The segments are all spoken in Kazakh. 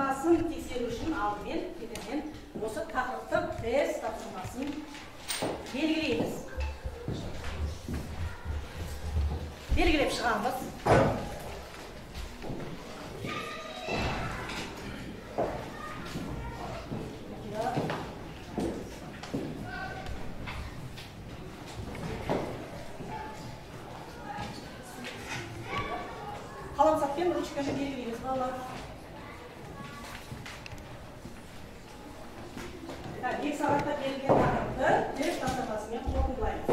тапсырмасын тексеру үшін алдымен кетеден осы тақырыптық тест тапсырмасын белгілейміз. Белгілеп шығамыз. Қаламсаппен ручканы белгілейміз балалар. Екі сағатта берілген тақырыпты тест тапсырмасымен қорытындылаймыз.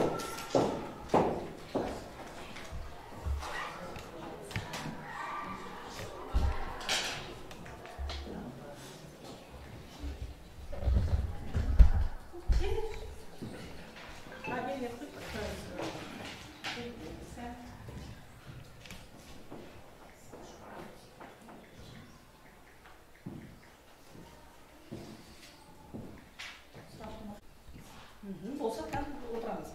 Болса, там отырамыз.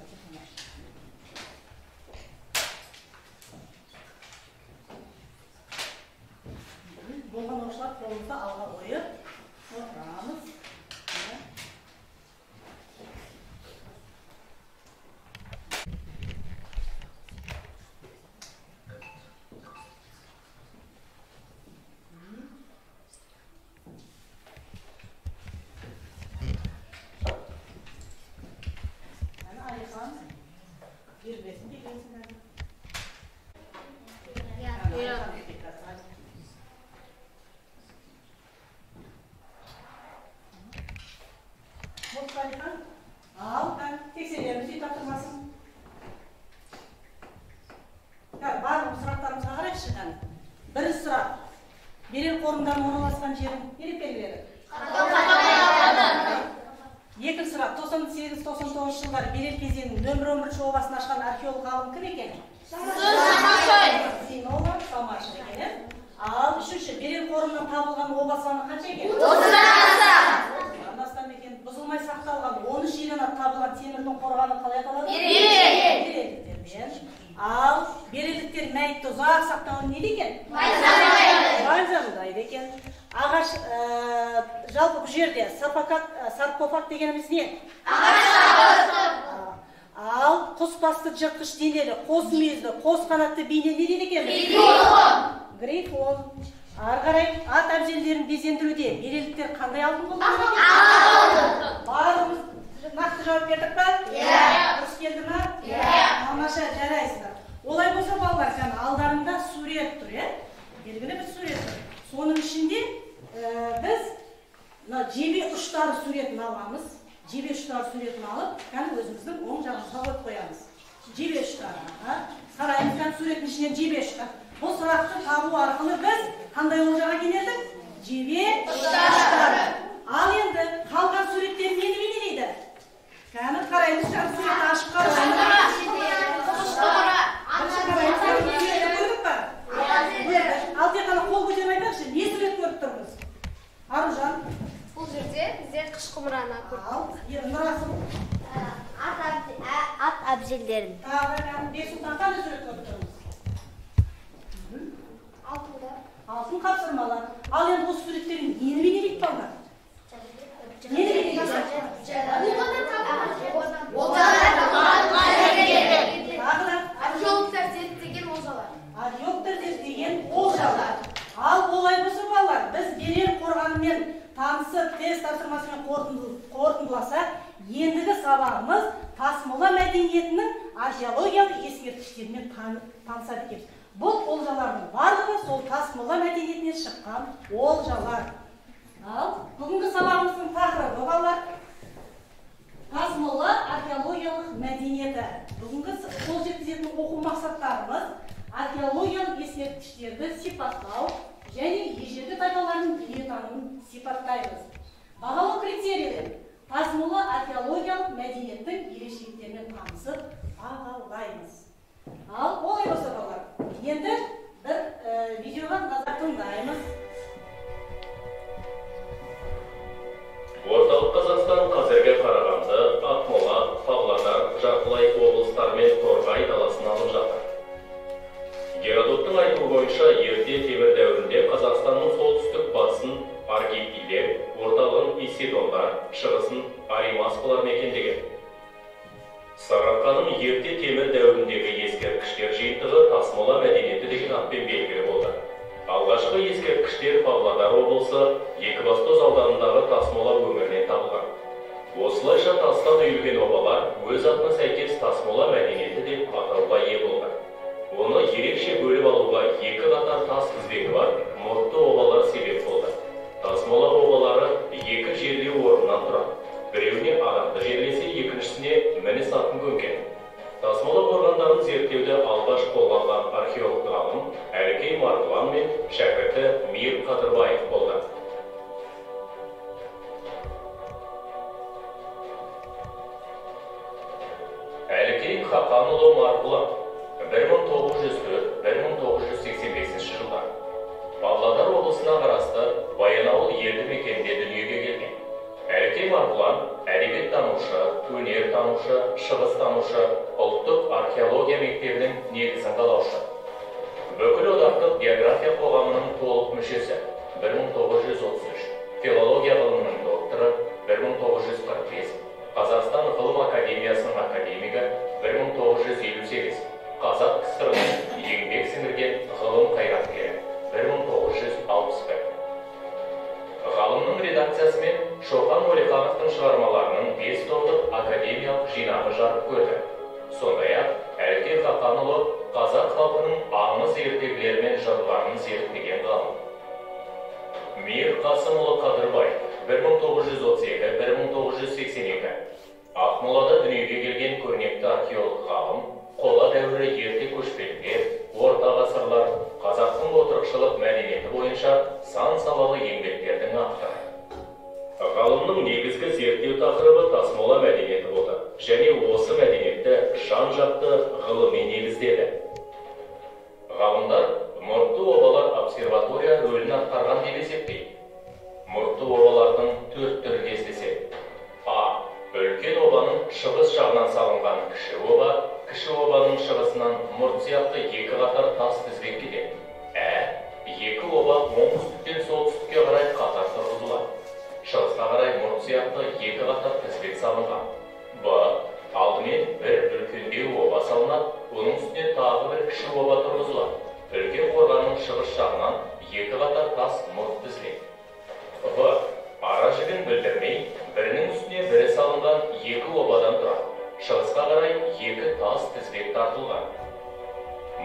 Болған оқушылар қолымызды алға қойып отырамыз. Al, тексереміз үй тапсырмасын. Барлық сұрақтарымызға қарайықшы. Бірінші сұрақ. Берел қорымдардың орналасқан жерін не деп белгіледі? Екінші сұрақ. 98-99 жылдары Берел кезеңінің нөмір 11 обасын ашқан археолог ғалым кім екен? Зинова Самашин екен. Ал үшінші. Берел қорымнан табылған оба саны қанша екен? 30-дан екен. Бұзылмай сақталған 13 елінат табылған темірдің қорғаны қалай аталады? Берелдіктермен. Ал берелдіктер мәйітті ұзақ сақтауын не деген? Байзағыдайды екен. Ағаш, жалпы бұл жерде саркофаг дегеніміз не? Ал құс басты жыртқыш денелі, қос мүйізді, қос қанатты бейне не дейді екен? Грифон. Ары қарай ат әбзелдерін безендіруде берелдіктер қандай алтын қолданады? Барлығымыз нақты жауап бердік па? Дұрыс келді ма? Тамаша, жарайсыздар. Олай болса балалар, алдарында сурет тұр, белгілі бір сурет тұр. Соның ішінде біз жебе ұштары суретін аламыз. Жебе ұштары суретін алып, өзіміздің оң жағымызға қойып қоямыз. Жебе ұштары. Қараймыз, суреттің ішінен жебе ұштар. Бұл сұрақты табу арқылы біз қандай олжаға келедік? Жебе ұштары. Ал енді қалған суреттер нені бейнелейді? Қараймыз, суретті ашып қараймыз. Ал тек қана қол көтеріп айтайықшы, не сурет көріп тұрмыз? Аружан. Бұл жерде бізде қыш құмыраны көріп. Нұрасыл. Ат әбзелдерін. Бексұлтан қандай сурет көріп тұрмыз? Алтын қапсырмалар. Ал енді осы суреттерін нені бейнелейді балдар? Нені бейнелейді? Археологтар зерттеген олжалар. Археологтар зерттеген олжалар. Ал олай болса балалар, біз Берел қорғанымен танысып, тест тапсырмасымен қорытындыласақ, ендігі сабағымыз тасмола мәдениетінің археологиялық ескерткіштерімен танысады екенбіз. Бұл олжалардың барлығы сол тасмола мәдениетінен шыққан олжалар. Ал бүгінгі сабағымыздың тақырыбы балалар тасмола археологиялық мәдениеті. Бүгінгі қол жеткізетін оқу мақсаттарымыз археологиялық ескерткіштерді сипаттау және ежелгі тайпалардың дүниетанымын сипаттаймыз. Бағалау критерийлер тасмола археологиялық мәдениеттің ерекшеліктерімен танысып бағалаймыз. Ал олай болса балалар, енді бір видеоға назар тыңдаймыз. Орталық Қазақстан қазіргі Қарағанды, Ақмола, Павлодар, Жартылай облыстары мен Торғай даласын алып жатыр. Геродоттың айтуы бойынша ерте темір дәуірінде Қазақстанның солтүстік батысын скидондар, шығысын аримаскалар мекендеген. Сарыарқаның ерте темір дәуіріндегі ескерткіштер жиынтығы тасмола мәдениеті деген атпен белгілі болды. Алғашқы ескерткіштер Павлодар облысы Екібастұз ауданындағы тасмола өңірінен табылған. Осылайша тастан үйілген обалар өз атына сәйкес тасмола мәдениеті деп атауға ие болған. Оны ерекше бөліп алуға екі қатар тас тізбегі бар мұртты обалар себеп болды. Тасмола обалары екі жерлеу орнынан тұрады. Біреуіне адамды жерлесе, екіншісіне мініс атын көмген. Тасмола қорғандарын зерттеуді алғаш қолға алған археолог ғалым Әлкей Марғұлан мен шәкірті Мир Қадырбаев болды. Әлкей Хақанұлы Марғұлан 1904-1985 жылдар Павлодар облысына қарасты Баянауыл елді мекенінде дүниеге келген. Әлкей Марғұлан әдебиеттанушы, өнертанушы, шығыстанушы, ұлттық археология мектебінің негізін қалаушы. Бүкіл одақтық география қоғамының толық мүшесі 1933, филология ғылымының докторы 1945, Қазақстан ғылым академиясының академигі 1958, Қазақ КСР-ның еңбек сіңірген ғылым қайраткері 1961. Ғалымның редакциясымен Шоқан Уәлихановтың шығармаларының 5 томдық академиялық жинағы жарық көрді. Сондай-ақ Әлкей Хақанұлы қазақ халқының аңыз ертегілері мен жырларын зерттеген ғалым. Мир Қасымұлы Қадырбаев 1932-1982. Ақмолада дүниеге келген көрнекті археолог ғалым, қола дәуірі ерте көшпелілер, орта ғасырлар, қазақтың отырықшылық мәдениеті бойынша сан салалы еңбектердің авторы. Ғалымның негізгі зерттеу тақырыбы тасмола мәдениеті болды, және осы мәдениетті жан-жақты ғылыми негіздеді. Ғалымдар мұртты обалар обсерватория рөлін атқарған деп есептейді. Мұртты обалардың 4 түрі кездеседі. А. Үлкен обаның шығыс жағынан салынған кіші оба, кіші обаның шығысынан мұрт сияқты екі қатар тас тізбек кетеді. Екі оба оңтүстіктен солтүстікке қарай қатар тұрғызылады. Шығысқа қарай мұрт сияқты екі қатар тізбек салынған. Б. Алдымен бір үлкендеу оба салынады, оның үстіне тағы бір кіші оба тұрғызылады. Үлкен қорғанның шығыс жағынан екі қатар тас мұрт тізіледі. В. Ара жігін білдірмей, бірінің үстіне бірі салынған екі обадан тұрады. Шығысқа қарай екі тас тізбек тартылған.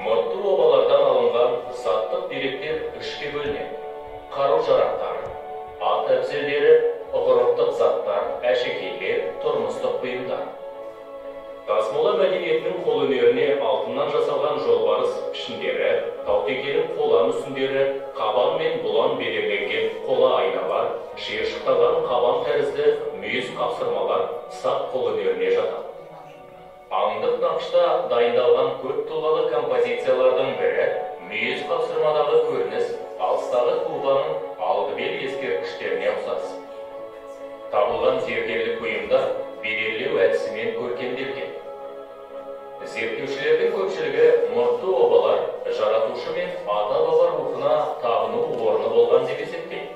Мұртты обалардан алынған заттық деректер үшке бөлінеді. Қару-жарақтар, ат әбзелдері, ғұрыптық заттар, әшекейлер, тұрмыстық бұйымдар. Тасмола мәдениетінің қолөнеріне алтыннан жасалған жолбарыс пішіндері, таутекенің қола мүсіндері, қабан мен бұлан белемленген қола айналар, шиыршықталған қабан тәрізді мүйіз қапсырмалар сақ қолөнеріне жатады. Аңдық нақышта дайындалған көп тұлғалы композициялардың бірі мүйіз қапсырмадағы көрініс алыстағы тұлғаның алдыбел ескерткіштеріне ұқсас. Табылған зергерлік бұйымдар бедерлеу әдісімен көркемделген. Зерттеушілердің көпшілігі мұртты обалар жаратушы мен ата-баба рухына табыну орны болған деп есептейді.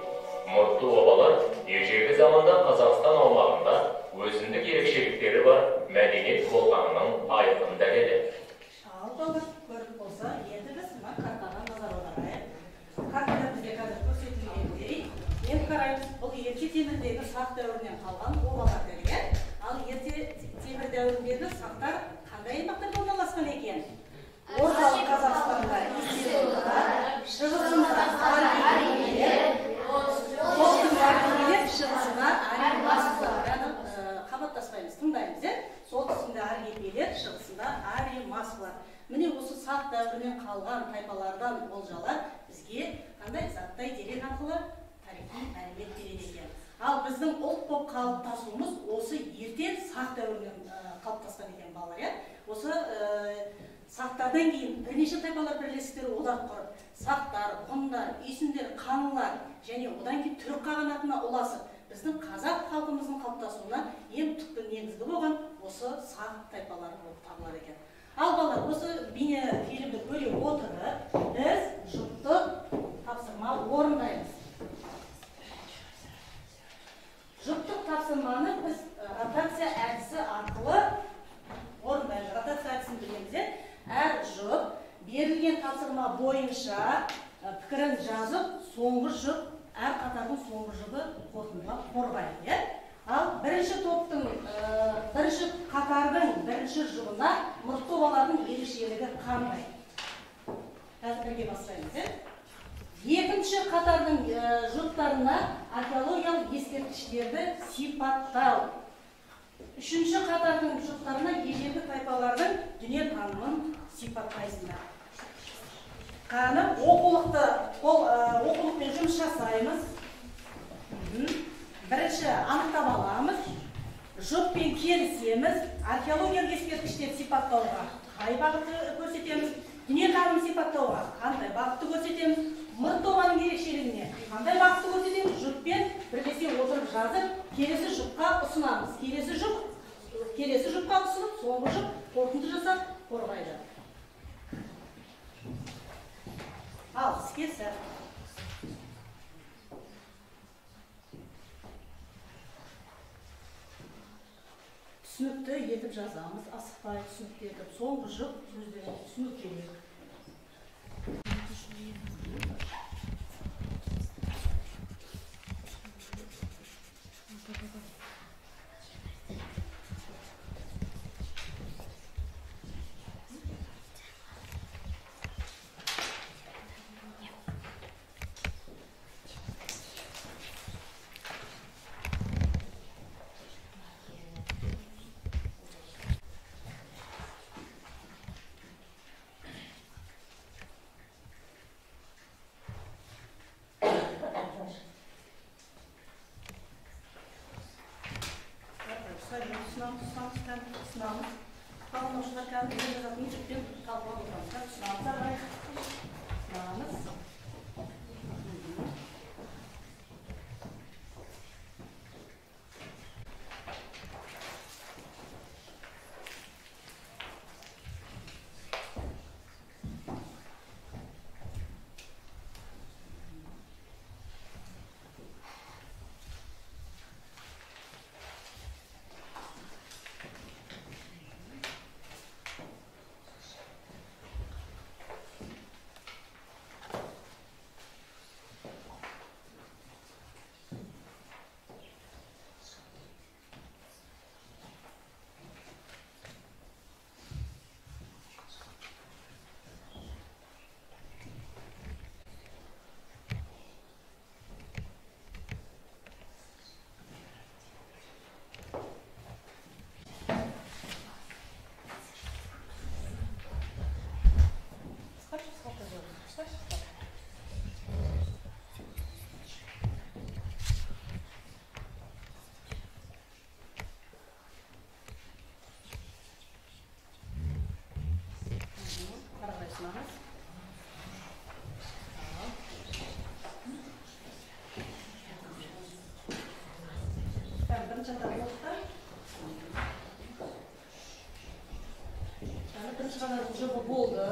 Мұртты обалар ежелгі заманда Қазақстан аумағында өзіндік ерекшеліктері бар мәдениет болғанының айқын дәлелі. Ал балалар көріп болса, енді біз мына картаға назар аударайық. Картада бізде қазір көрсетілгендей, енді қараймыз, бұл ерте темірдегі сақ дәуірінен қалған обалар деген. Ал ерте темір дәуіріндегі сақтар қандай аймақтарда орналасқан екен? Орталық Қазақстанда, шығысында археологиялар, шығысында аримаскалар. Қабаттаспаймыз, тыңдаймыз, солтүстігінде археологиялар, шығысында аримаскалар. Міне осы сақ дәуірінен қалған тайпалардан олжалар бізге қандай заттай дерек арқылы тарихи мәлімет береді екен. Ал біздің ұлт болып қалыптасуымыз осы ерте сақ дәуірінен қалыптасқан екен балалар. Осы сақтардан кейін бірнеше тайпалар бірлестіктері одақ құрып, сақтар, ғұндар, үйсіндер, қаңлылар және одан кейін түрік қағанатына ұласып, біздің қазақ халқымыздың қалыптасуына ең түпкі негізгі болған осы сақ тайпалары болып табылады екен. Ал балалар, осы бейне фильмді көре отырып, біз жұптық тапсырма орындаймыз. соңғы жылы қорытындылап қорғайды. Ал бірінші топтың, бірінші қатардың бірінші жұбына мұрттобалардың ерекшелігі қандай? Қазір бірге бастаймыз. Екінші қатардың жұптарына археологиялық ескерткіштерді сипаттау. Үшінші қатардың жұптарына ежелгі тайпалардың дүниетанымын сипаттайсыңдар. Қаны оқулықпен жұмыс жасаймыз. Бірінші анықтап аламыз, жұппен келісеміз, археологиялық ескерткіштерді сипаттауға қай бағытты көрсетеміз, дүниетанымын сипаттауға қандай бағытты көрсетеміз, мұрттобаның ерекшелігіне қандай бағытты көрсетеміз, жұппен бірлесе отырып жазып, келесі жұпқа ұсынамыз. Келесі жұпқа ұсынып, соңғы жұп қорытынды жасап қорғайды. Ал, іске түсінікті етіп жазамыз, асықпай түсінікті етіп, соңғы жұп сөздерін түсініктелейік. Сынамыз. Қалынаушылар кәдімгі жазатын жүкпен талқылап отырамыз. Сынамыз ағай. Сынамыз. Жұбы болды.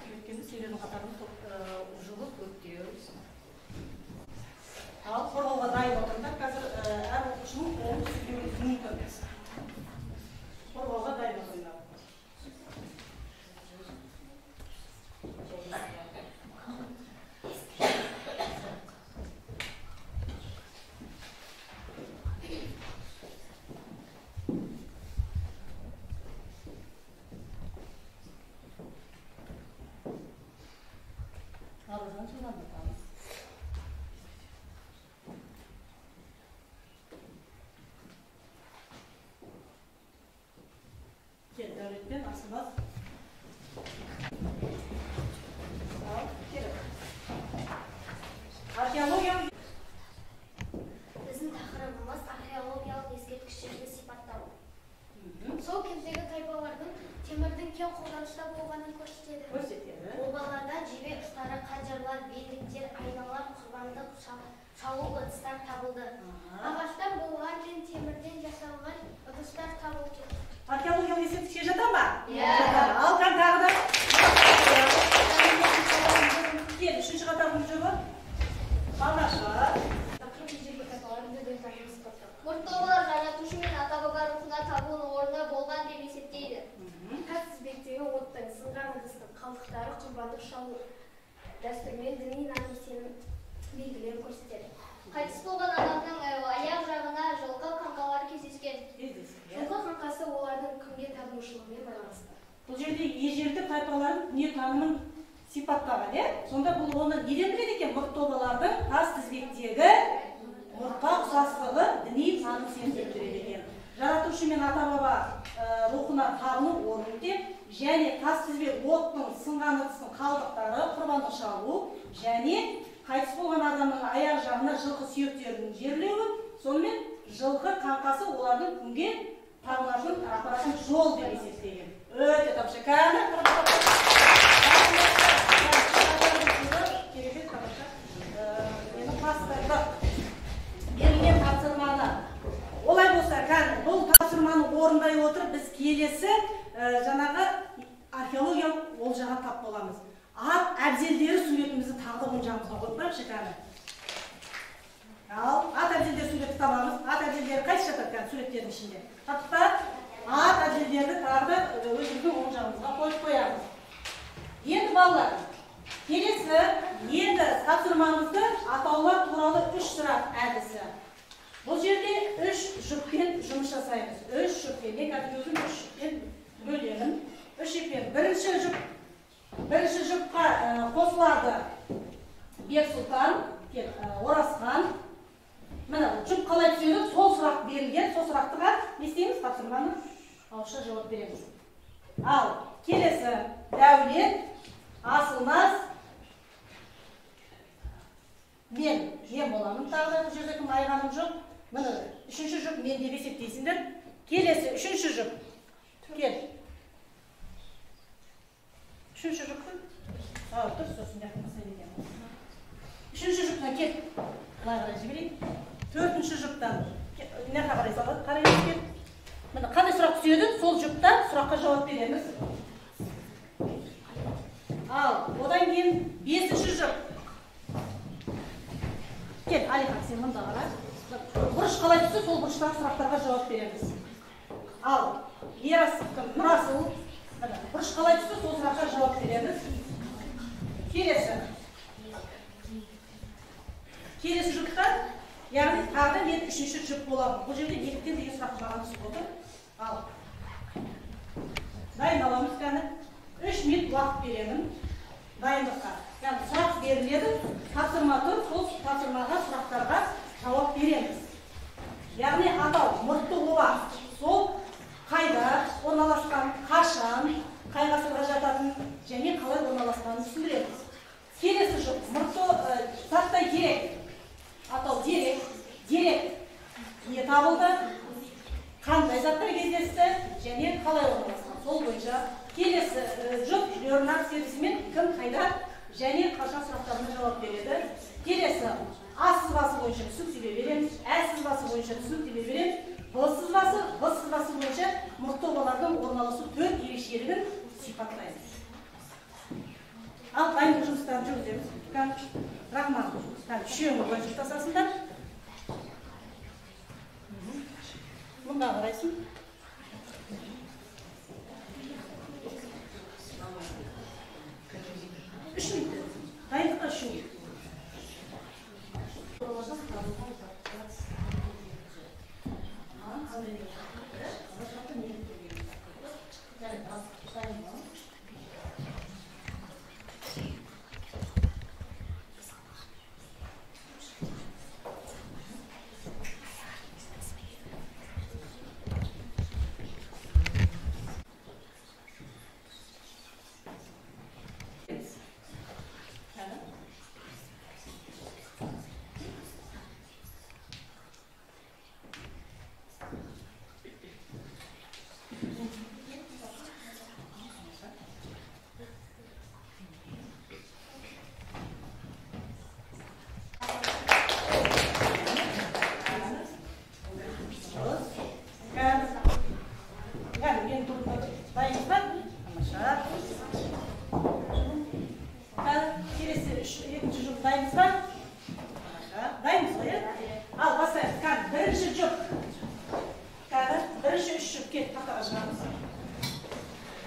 Өйткені сендердің қатарының жұбы көптеу. Ал қорғауға дайын отырыңдар. Қазір әр оқушының қолын түсіруіміз мүмкін. Қорғауға дайын отырыңдар. Ağzından çıkan bir tane. Gel devletten asılmaz. Al, gel. Arkeologiya. Біздің тақырыбымыз археологиялық ескерткіштерді сипаттау. Сол кездегі тайпалардың темірдің кең қолданыста болғанын көрсетеді. Обаларда жебе ұштары, қанжарлар, белдіктер, айналар, құрбандық, шалу ыдыстар табылды. Ағаштан болған және темірден жасалған ыдыстар табылды. Археологиялық ескерткішке жата ма? Иә. Ал тағы да. Кел, үшінші қатардың жұбы. Anaша. Мұрттаулар жаратушы мен ата-баба рухына табуының орны болған деп есептейді. Тас тізбектегі оттың, сынған ыдыстың қалдықтары құрбандық шалу дәстүрмен діни наным-сенім белгілерін көрсетеді. Қайтыс болған адамның аяқ жағына жылқы қаңқалары кездескен. Жылқы қаңқасы олардың кімге табынушылығымен байланысты. Бұл жерде ежелгі тайпалардың дүниетанымын сипаттаған, сонда бұл оны неден біледі екен? Мұрттаулардың тас тізбектегі мұртқа ұқсастығы діни наным-сенімді білдіреді екен. Жаратушы мен ата-баба рухына табыну орны деп, және тас тізбек оттың, сынған ыдыстың қалдықтары, құрбандық шалу, және қайтыс болған адамның аяқ жағына жылқы сүйектерінің жерлеуі, сонымен жылқы қаңқасы олардың күнге табынатын апаратын жол деп есептеген. Өте тапшы. Берілген тапсырманы олай болса, бұл тапсырманы орындай отырып, біз келесі жаңағы археологиялық олжаға тап боламыз. Ат әбзелдері суретімізді тағы да жағымызға қойып қойып кәне. Ал ат әбзелдері суретті табамыз. Ат әбзелдері қайсы жатыр суреттердің ішінде? Таптықта ат әбзелдерді тағы да өзіміздің оң жағымызға қойып қоямыз. Енді балалар, келесі енді тапсырмамызды атаулар туралы 3 сұрақ әдісі. Бұл жерде 3 жұппен жұмыс жасаймыз. 3 жұппен, не кәдіміздің 3 жұппен бөлемін. 3 жұппен. Бірінші жұпқа қосылады Бексұлтан, Оразхан. Міне, жұп қалай түседі, сол сұрақ берілген, сол сұрақтыға не істейміз? Тапсырманы ауызша жауап береміз. Ал келесі Дәулет, Асылназ, мен боламын. Тағы да бұл жерде кім айғаным жоқ. Міне, 3-ші жұп мен деп есептейсіңдер. Келесі 3-ші жұп. Кел. 3-ші жұптың? Тұр, сосын жақын мәселеден. 3-ші жұптан кел. Бұлай қарай жіберейін. 4-ші жұптан. Не қарай салады? Қарай кел. Міне, қандай сұрақ түседі? Сол жұпта сұраққа жауап береміз. Ал, одан кейін 5-ші жұп. Кел, Алихан, сен мұнда қара. Бұрыш қалай түсті, сол бұрыштағы сұрақтарға жауап береміз. Ал, Нұрасыл, бұрыш қалай түсті, сол сұраққа жауап береміз. Келесі жұпта, яғни тағы да 3-ші жұп болады. Бұл жерде неліктен деген сұрақ маған түсіп отыр. Ал, дайындаламыз кәні. 3 минут уақыт беремін дайындыққа. Яғни сұрақ беріледі, тапсырма тұр, сол тапсырмаға сұрақтарға жауап береміз. Яғни атау, мұртты оба, сол қайда орналасқан, қашан, қай ғасырға жататын және қалай орналасқанын түсіндіреміз. Келесі жұп, мұртты заттай дерек, атау дерек, не табылды, қандай заттар кездесті және қалай орналасқан. Сол бойынша келесі жұп Леонард сервисімен кім қайда және қашан сұрақтарына жауап береді. Келесі А сызбасы бойынша түсініктеме береміз, Ә сызбасы бойынша түсініктеме береміз, Б сызбасы бойынша мұртты обалардың орналасу 4 ерекшелігін сипаттаймыз. Ал дайындық жұмыстарын жүргіземіз. Рахман, үшеуіңі бөлшік тасасыңдар. Мұнда қарайсың. Дайындыққа үшеуі.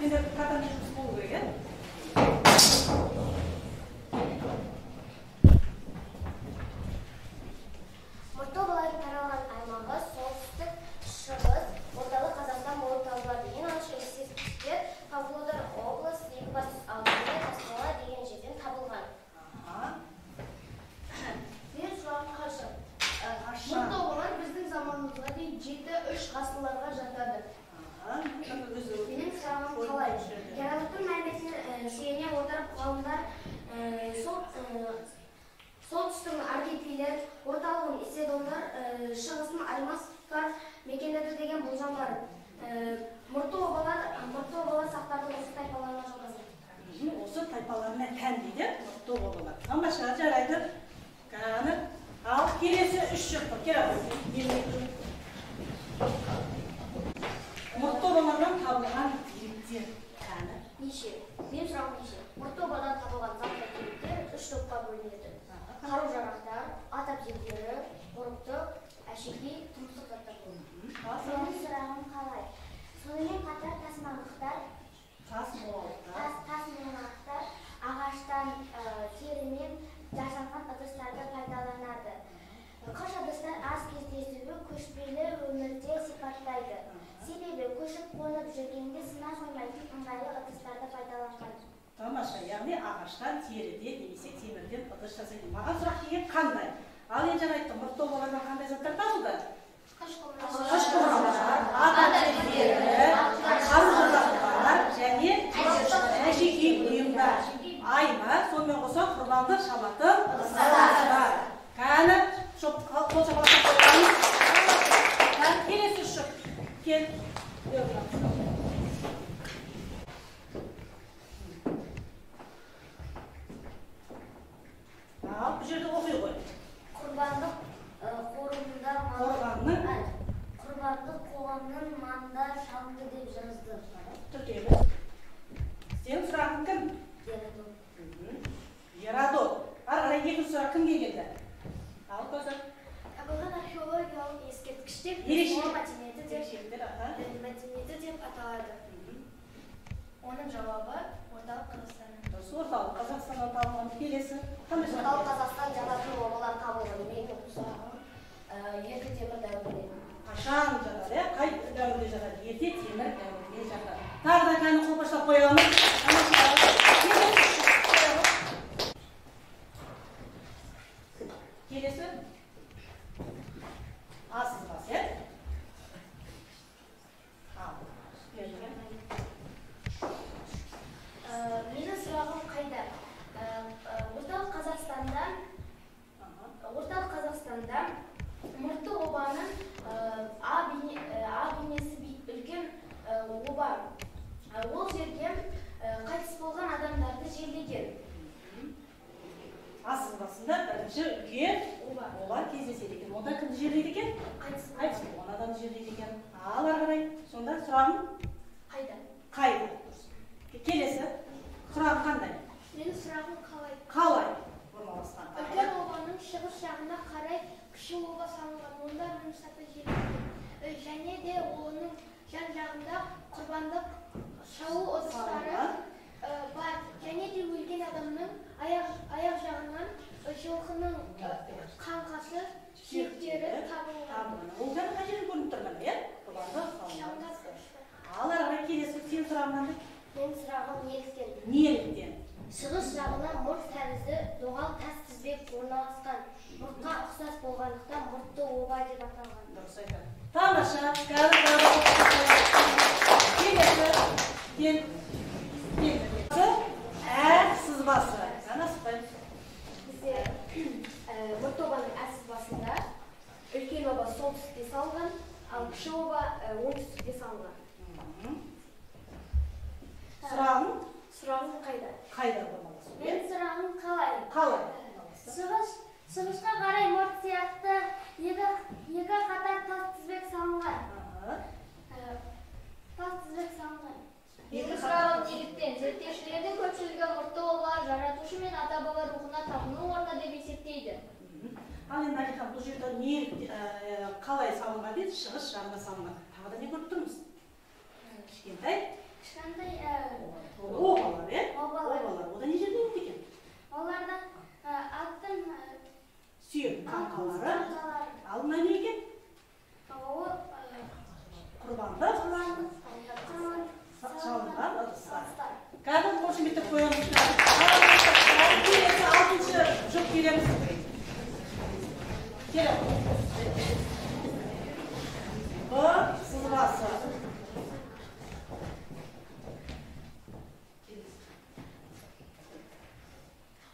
сендер кадрлық жұмыс болу керек, Мұрты обалардың таралған аймағы солтүстік, шығыс, орталық Қазақстан болып табылады. Ең алғашқы ескерткіштер Павлодар облысы Екібастұз ауданында Тасқала деген жерден табылған. Мен сұрағым қашан? Мұрты обалар біздің заманымызға дейін 7-3 ғасырларға жатады. Менің сұрағым қалай? Геродоттың мәліметіне сүйене отырып ғалымдар солтүстіктің архипелер, орталығын Исседондар, шығысын Аймастар мекендеді деген болжам бар. Мұрты обалар сақтардың осы тайпаларына жалғасады. осы тайпаларына тән дейді, мұрты обалар. Тамаша, жарайды. Қаны, ал келесі 3 жұртты, мұрты обалардан табылған деректер қаны. Неше? Мен сұрағым неше? Мұрты обадан табылған зат деректер 3 топқа бөлінеді. Қару-жарақтар, ат әбзелдері, ғұрыптық, әшекей, тұрмыстық заттар болды. Менің сұрағым қалай? Сонымен қатар тасмалықтар, ағаштан, терімен жасалған ыдыстарды пайдаланады. Қыш ыдыстар аз кездесуі көшпелі өмірде сипаттайды. Себебі көшіп қонып жүргенде сына қоймайтын ыңғайлы ыдыстарды пайдаланған. Тамаша, яғни ағаштан, теріден, немесе темірден ыдыс жасайды. Маған сұрақ деген қандай? Ал енді жаңа айттым, мұрты обалардан қандай заттар табылды? Қыш құмыралар, ат әбзелдері, қару-жарақтар және әшекей бұйымдар. Айна, сонымен қоса құрбандық шалатын ыдыстар. Кәні, қол шапалақтап қойғанымыз. Келесі шық. Кел. Ал, бұл жерде оқи ғой. Құрбандық қоғамның маңында шалынды деп жазды. Түртеміз. Сен сұрағың кім? Геродот. Арғарай екінші сұрақ кімге келді? Ал, көзір. Табылған археологиялық ескерткіштер мәдениеті деп аталады. Оның жауабы орталық Қазақстан. Орталық Қазақстаннан табылған келесі. Орталық Қазақстан жанатын обалар табылған. Менің сұрағым ерте темір дәуірінде. Қашан жатады, қай дәуірде жатады? Ерте темір дәуірінде жатады. Тағы да кәні қолпаштап қойғанымыз. Келесі. Асыз бас, е? Менің сұрағым қайда? Орталық Қазақстанда мұрты обаның А бейнесі үлкен оба. Ол жерге қайтыс болған адамдарды жерлеген. Асыз басында бірінші үлкен оба кездеседі екен. Онда кімді жерлейді екен? Қайтыс болған адамды жерлейді екен. Ал арғарай, сонда сұрағым? Қайда? Қайда? Келесі. Сұрағым қандай? Менің сұрағым қалай? Қалай орналасқан? Үлкен обаның шығыс жағына қарай кіші оба салынған. Онда жұмсаты жерлеген. Және де оның жан-жағында құрбандық шалу ыдыстары бар. Және де өлген адамның аяқ жағынан жылқының қаңқасы, сүйектері табылған. Ол жағы қай жерде көрініп тұрған, е? Ал арғарай келесі сен сұрағың қандай? Менің сұрағым неліктен? Неліктен? Шығыс жағына мұрт тәрізді доғал тас тізбек орналасқан. Мұртқа ұқсас болғандықтан мұртты оба деп аталған. Дұрыс айтады. Тамаша, келесі. Сызбасы. Бізде мұрт обаның сызбасында үлкен оба солтүстікке салынған, ал кіші оба оңтүстікке салынған. Сұрағың қайда? Қайда орналасқан? Менің сұрағым қалай? Қалай? Шығысқа қарай мұрт сияқты екі қатар тас тізбек салынған. Менің сұрағым неліктен? Зерттеушілердің көпшілігі мұртты обалар жаратушы мен ата-баба рухына табыну орны деп есептейді. Ал енді Алихан, бұл жерде қалай салынған дейді? Шығыс жағына салынған. Тағы да не көріп тұрмыз? Кішкентай? Кішкентай Обалар, е? Обалар. Ода не жерде болды екен? олардан аттың Сүйек қаңқалары. қаңқалары. Ал мына не екен? Ол Құрбандық шалынған ыдыстар. Қазір қошеметтеп қоямыз. Келесі 6-шы жұп келеміз. Келем. Бұ сызбасы.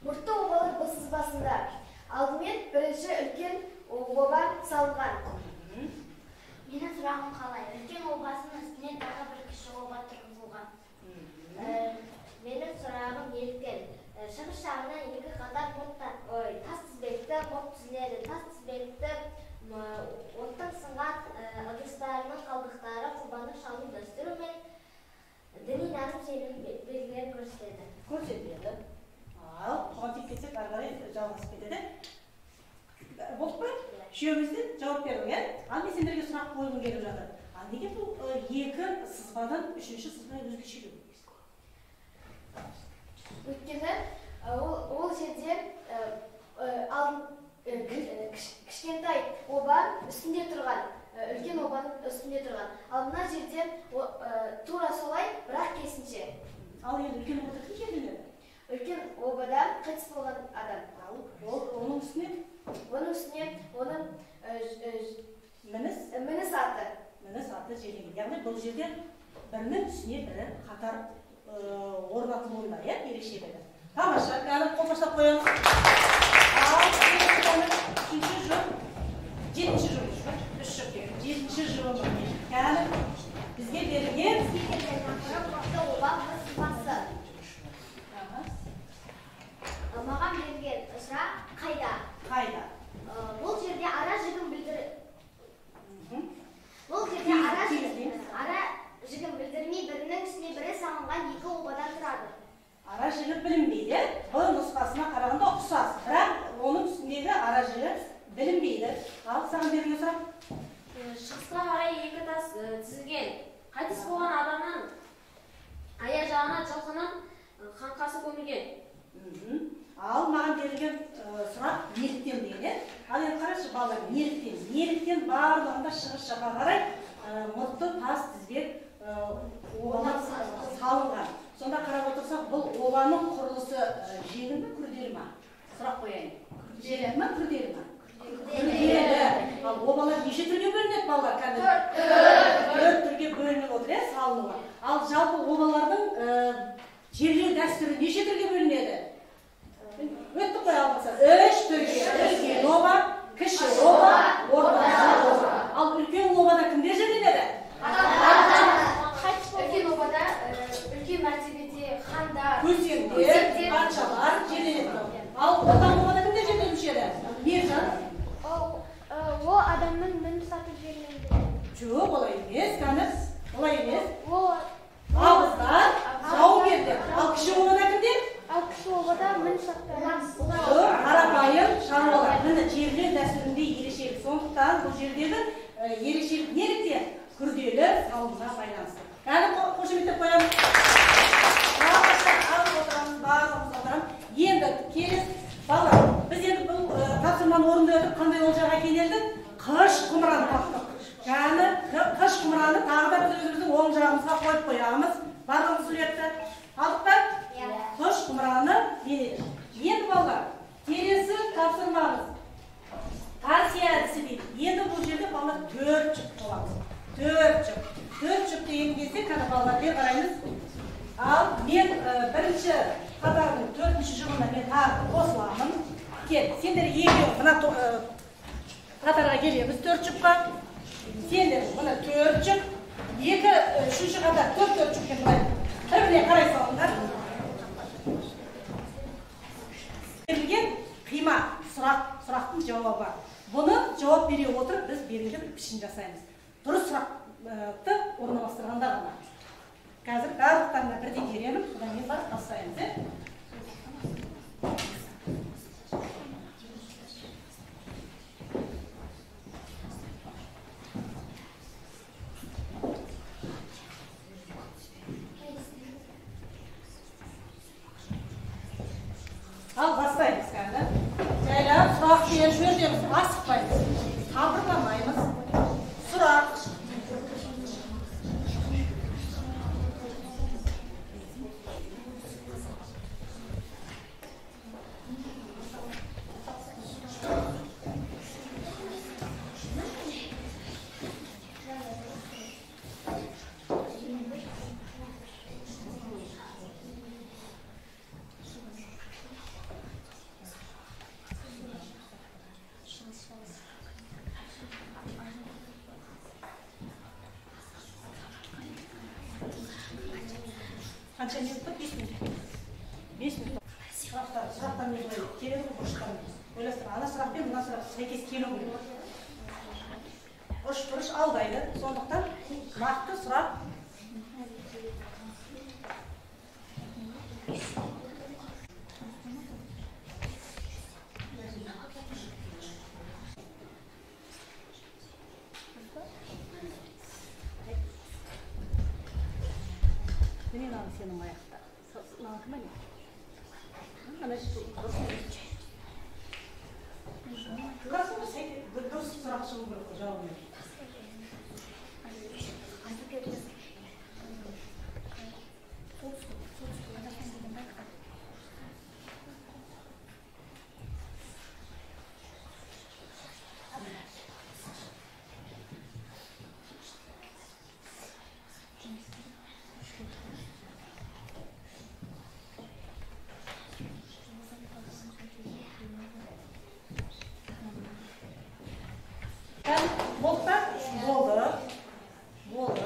Мұртты обалар бұл сызбасында. Алдымен бірінші үлкен оба салынған. менің сұрағым қалай? Үлкен обасының үстіне тағы бір кіші оба тұрғызылған. Менің сұрағым неліктен? Шығыс жағынан екі қатар тас тізбекті мұрт түзіледі. Тас тізбекті оттың сынған ыдыстарының қалдықтары құрбандық шалу дәстүрі мен діни наным сенім белгілерін көрсетеді. Көрсетеді. Ал, оған тек кетсек, ары қарай жалғасып кетеді. Болды па? Үшеумізден жауап бердің, е? Ал мен сендерге сұрақ қойғым келіп жатыр. Ал неге бұл екі сызбадан үшінші сызба өзгеше келеді? Өйткені ол жерде кішкентай оба үстінде тұрған, үлкен обаның үстінде тұрған. Ал мына жерде тура солай, бірақ керісінше. Ал енді үлкен обада кім жерленеді? Үлкен обада қайтыс болған адам. Оның үстіне Оның үстіне оның мініс аты. мініс аты жерленген. Яғни бұл жерде бірінің үстіне бірі қатар орнатылуында, ерекшелігі. Тамаша, қазір қолпаштап қоямыз. Ал, үшінші жұп, жетінші жұп, үш жұп керек. Жетінші жұп. Қазір бізге берілген Оба сызбасы. Маған берілген сұрақ қайда? қайда? Бұл жерде ара жігін білдірмей бірінің үстіне бірі салынған екі обадан тұрады. Ара жігі білінбейді. Бұл нұсқасына қарағанда ұқсас. Бірақ оның үстіндегі ара жігі білінбейді. Ал, саған берілген сұрақ? Шығысқа қарай екі тас тізілген. Қайтыс болған адамның аяқ жағына жылқының қаңқасы көмілген. Ал, маған берілген сұрақ неліктен дейді. Ал, енді қарашы балалар, неліктен? Неліктен барлығында шығыс жаққа қарай мұртты тас тізбек обалар салынған. Сонда қарап отырсақ, бұл обаның құрылысы жеңіл ме, күрделі ме? Сұрақ қояйын. Жеңіл ме, күрделі ме? Күрделі. Ал, обалар неше түрге бөлінеді балалар? Төрт түрге бөлініп отыр, салынуға. Ал, жалпы обалардың жерлеу дәстүрі неше түрге бөлінеді? Өтті қой алғысы. Үш түрге. Үлкен оба, кіші оба, орташа оба. Ал, үлкен обада кімдер жерленеді? Үлкен обада үлкен мәртебеде хандар, Көсемдер, патшалар жерленеді. Ал, орташа обада кімдер жерленуші еді? Ержан? Ол адамның мініс аты жерленді. Жоқ, олай емес, кәні. Олай емес. Ол Абыздар, жауынгерлер. Ал, кіші обада кімдер? ал кіші обада мініс аты. Қарапайым шаруалар. Міне жерлеу дәстүрінде ерекшелік. Сондықтан бұл жердегі ерекшелік неліктен? Күрделі салынуға байланысты. Кәні қошеметтеп қоямыз. Барлығымыз отырамыз. Енді келесі балалар, біз енді бұл тапсырманы орындай отырып қандай олжаға келелдік? Қыш құмыраны таптық. Кәні қыш құмыраны тағы да біз өзіміздің оң жағымызға қойып қоямыз. Барлығымыз суретті алдық па? Қыш құмыраны денеді. Енді балалар, келесі тапсырмамыз Тарсия әдісі дейді. Енді бұл жерде балалар 4 жұп боламыз. 4 жұп. 4 жұп деген кезде қана балалар бер қараймыз. Ал мен бірінші қатардың 4-ші жұбына мен тағы қосыламын. Кел, сендер екеу мына қатарға келеміз 4 жұпқа. Сендер мына 4 жұп. Үшінші қатар 4 жұппен былай бір-біріне қарай салыңдар. Берілген қима, сұрақтың жауабы. Бұны жауап бере отырып, біз берілген пішін жасаймыз. Дұрыс сұрақты орналастырғанда ғана. Қазір барлықтарына бірден беремін, содан мен барып бастаймыз. Егер жібердеміз, асықпаймыз, сабырламаймыз. Сұрақ. Қанша минут па? 5 минут. 5 минут. Сұрақтан не қылайық? Келеді ғой бұрыштан. Ойластыр, ана сұрақ пен мына сұрақ сәйкес келу керек. Бұрыш алдайды. Сондықтан нақты сұрақ. Міне мынау сенің аяқта. Мынанікі ма не? Ана Қырасың ба сәйкес? Дұрыс сұрақ шығу керек қой жауабын. Болды.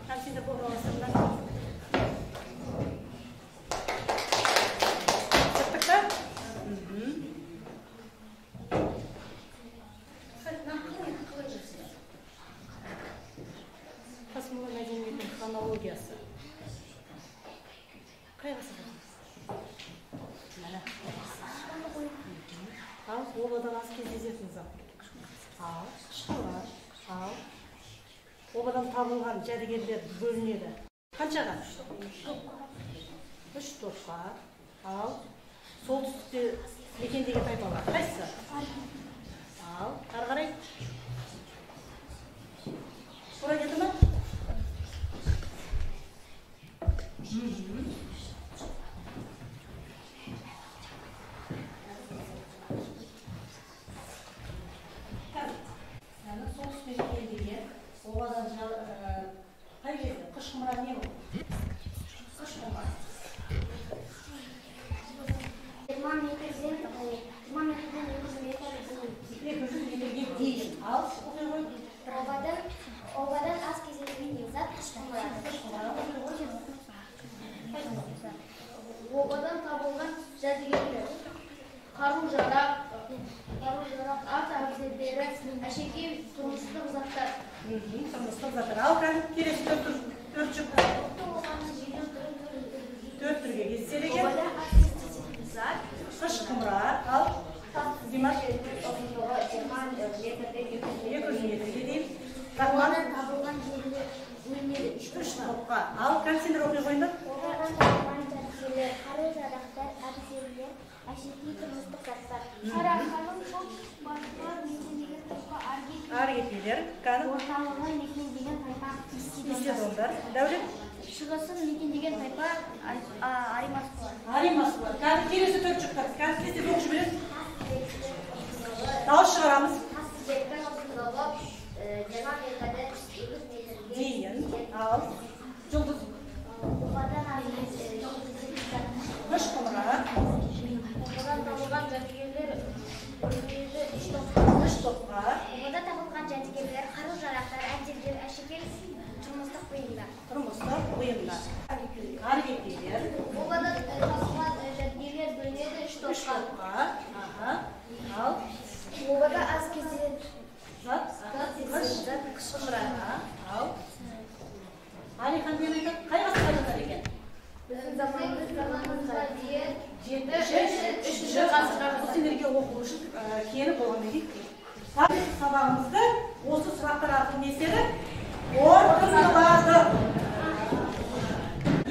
Кәні сенде болды оласында. Кеттік та? Қасымлы мәдениеттің хронологиясы. Қайғысы бар? Мәлі. Ал, обадан аз кездесетін зат. Ал, шықылар. Ал, обадан табылған жәдігерлер бөлінеді. Қаншаға? 3 топқа. Ал, солтүстікте мекендеген тайпалар. Қайсысы? Ал, ары қарай. Тура келді ме? Қыш құмыра не бұл? Қыш құмыра. Термометрден 200 метрге дейін. Ал, оқи ғой. Обадан аз кездесетін зат қыш құмыра. Обадан табылған жәдігерлер. Қару-жарақ, ат әбзелдері, әшекей, тұрмыстық заттар. Тұрмыстық заттар. Ал, келесі 4 түрге кездеседі. Обада аз кездесетін зат Қыш құмыра. Ал, Димаш 200 метрге дейін. Обадан табылған жерлер бөлінеді 3 топқа. Ал, сендер оқи қойыңдар. Обадан табылған жәдігерлер, қару-жарақтар, әбзелдер, әшекей, тұрмыстық заттар. Сарыарқаның солтүстік-батысқа мекендеген тайпа аргетилер. Орталығын мекендеген тайпа Исседондар. Дәулет? Шығысын мекендеген тайпа аримасқалар. Аримасқалар. Келесі 4 жұқтар. Сіздер оқып жібересіз. Дауыс шығарамыз. Дейін. Ал. Жұлдыз. Қыш құмыра. Обадан табылған жәдігерлер бөлінеді 3 топқа. Обада табылған жәдігерлер, қару-жарақтар, әбзелдер, әшекей, тұрмыстық бұйымдар. Тұрмыстық бұйымдар. Аргетилер. Обадан табылған жәдігерлер бөлінеді 3 топқа. Ал. Обада аз кездесетін зат. Қыш құмыра. Ал. Алихан мен айтады, қай ғасырға жатар екен? Біздің заманымызға дейін 3-ші ғасырға сендерге оқу үшін кері болғаннан кейін тарих сабағымызды осы сұрақтар арқылы не істеді? Қорытындылады.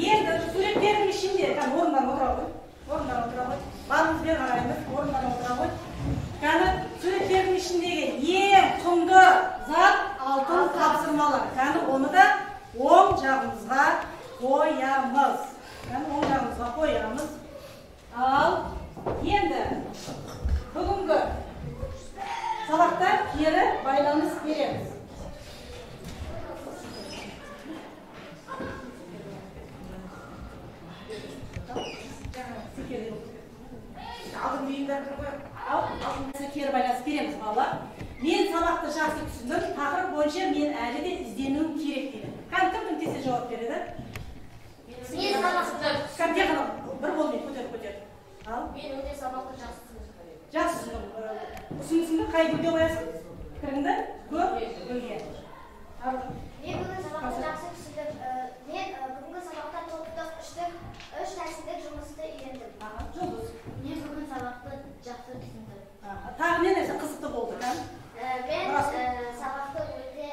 Енді суреттердің ішінде орындан отыра ғой. Барлығымызбен қараймыз, орындан отыра ғой. ішіндегі ең құнды зат алтын тапсырмалар. Кәні оны да оң жағымызға қоямыз. Ал енді бүгінгі сабақта кері байланыс береміз. Кері байланыс береміз бала. Мен сабақты жақсы түсіндім, тақырып бойынша мен әлі де ізденуім керек дейді. Кім тез жауап береді? Мен сабақты Кім тек қана бір қолмен көтер. Ал? Мен өте сабақты жақсы түсіндім. Жақсы түсіндім. Ұсынысыңды қай гүлге қоясың? Пікіріңді? Көп? Гүлге. Мен бүгін сабақты жақсы түсіндім. Мен бүгінгі сабақта топтық үш тәсілдік жұмысты үйрендім. Жұлдыз. Мен бүгін сабақты жақсы түсіндім. Тағы не нәрсе қызықты болды, Мен сабақты өте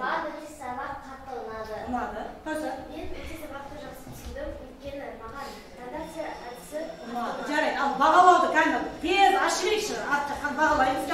маған өте сабақ қатты ұнады. Қазір? Мен өте сабақты жақсы түсіндім, өйткені маған нотация әдісі ұнады. Жарайды, ал бағалауды кәні тез ашып берейікші, артқа бағалаймыз.